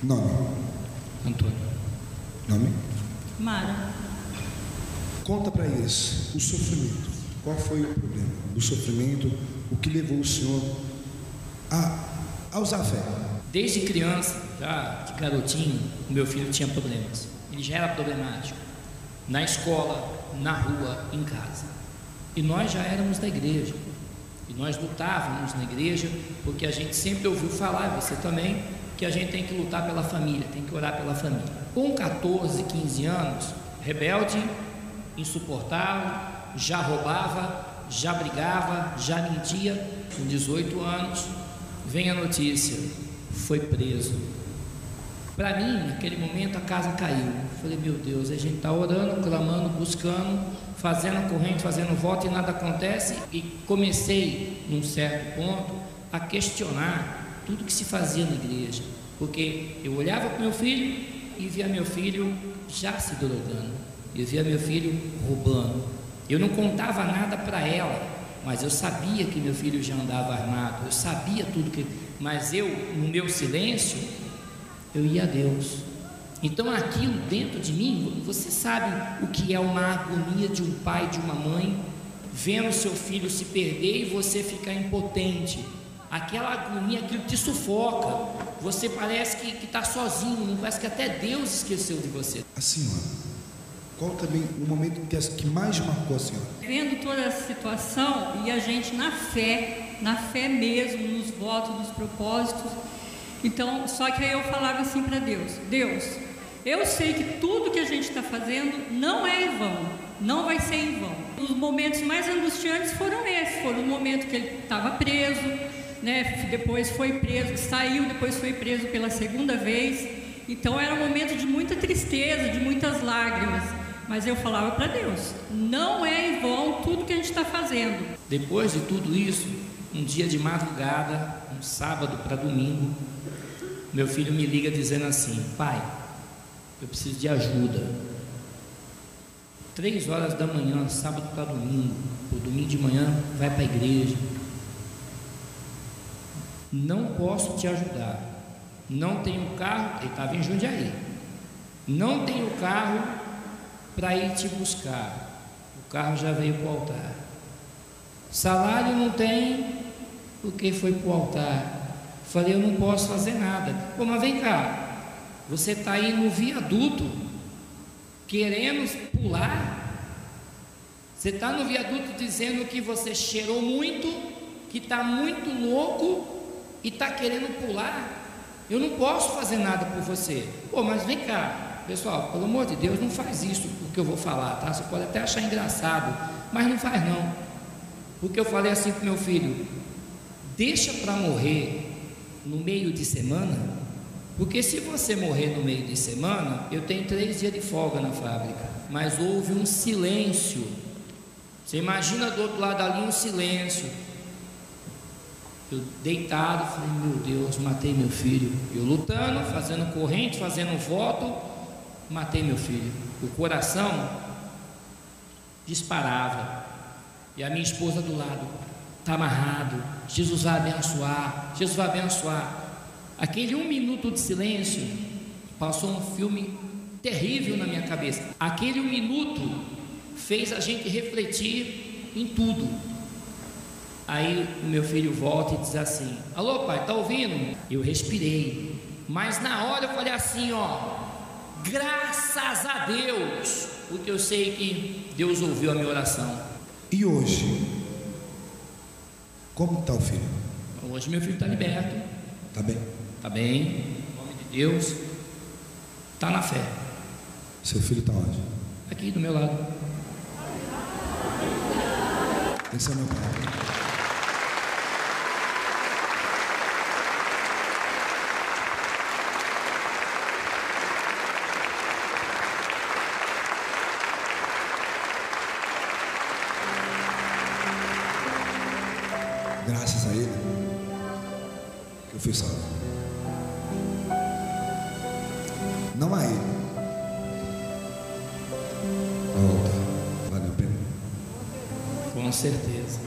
Nome? Antônio. Nome? Mara. Conta para eles o sofrimento. Qual foi o problema do sofrimento? O que levou o senhor a usar a fé? Desde criança, já de garotinho, o meu filho tinha problemas. Ele já era problemático. Na escola, na rua, em casa. E nós já éramos da igreja. E nós lutávamos na igreja, porque a gente sempre ouviu falar, você também, que a gente tem que lutar pela família, tem que orar pela família. Com 14, 15 anos, rebelde, insuportável, já roubava, já brigava, já mentia. Com 18 anos, vem a notícia, foi preso. Para mim, naquele momento, a casa caiu. Eu falei, meu Deus, a gente está orando, clamando, buscando, fazendo corrente, fazendo voto e nada acontece. E comecei, num certo ponto, a questionar tudo que se fazia na igreja. Porque eu olhava para o meu filho e via meu filho já se drogando. Eu via meu filho roubando. Eu não contava nada para ela, mas eu sabia que meu filho já andava armado. Eu sabia tudo que... Mas eu, no meu silêncio, eu ia a Deus. Então aquilo dentro de mim, você sabe o que é uma agonia de um pai, de uma mãe, vendo seu filho se perder e você ficar impotente. Aquela agonia, aquilo te sufoca. Você parece que está sozinho, parece que até Deus esqueceu de você. A senhora, qual também o momento que mais marcou a senhora? Vendo toda essa situação e a gente na fé mesmo, nos votos, nos propósitos. Então, só que aí eu falava assim para Deus: Deus, eu sei que tudo que a gente está fazendo não é em vão, não vai ser em vão. Os momentos mais angustiantes foram esses, foram o momento que ele estava preso, né? Depois foi preso, saiu, depois foi preso pela segunda vez. Então era um momento de muita tristeza, de muitas lágrimas. Mas eu falava para Deus: não é em vão tudo que a gente está fazendo. Depois de tudo isso, um dia de madrugada, um sábado para domingo, meu filho me liga dizendo assim: pai, eu preciso de ajuda. 3 horas da manhã, sábado para domingo, ou domingo de manhã, vai para a igreja. Não posso te ajudar. Não tenho carro, ele estava em Jundiaí. Não tenho carro para ir te buscar. O carro já veio para o altar. Salário não tem, porque foi para o altar. Falei, eu não posso fazer nada. Pô, mas vem cá, você está aí no viaduto, querendo pular? Você está no viaduto dizendo que você cheirou muito, que está muito louco e está querendo pular? Eu não posso fazer nada por você. Pô, mas vem cá, pessoal, pelo amor de Deus, não faz isso o que eu vou falar, tá? Você pode até achar engraçado, mas não faz não. Porque eu falei assim para meu filho: deixa para morrer no meio de semana, porque se você morrer no meio de semana, eu tenho 3 dias de folga na fábrica. Mas houve um silêncio. Você imagina do outro lado ali um silêncio. Eu deitado, falei, meu Deus, matei meu filho. Eu lutando, fazendo corrente, fazendo voto, matei meu filho. O coração disparava. E a minha esposa do lado: está amarrado, Jesus vai abençoar, Jesus vai abençoar. Aquele 1 minuto de silêncio passou um filme terrível na minha cabeça. Aquele 1 minuto fez a gente refletir em tudo. Aí o meu filho volta e diz assim: alô pai, tá ouvindo? Eu respirei, mas na hora eu falei assim, ó, graças a Deus, porque eu sei que Deus ouviu a minha oração. E hoje, como está o filho? Hoje meu filho está liberto. Está bem? Está bem, em nome de Deus, está na fé. Seu filho está onde? Aqui do meu lado. Esse é meu pai. Graças a ele que eu fui salvo. Não a ele. Valeu a pena. Com certeza.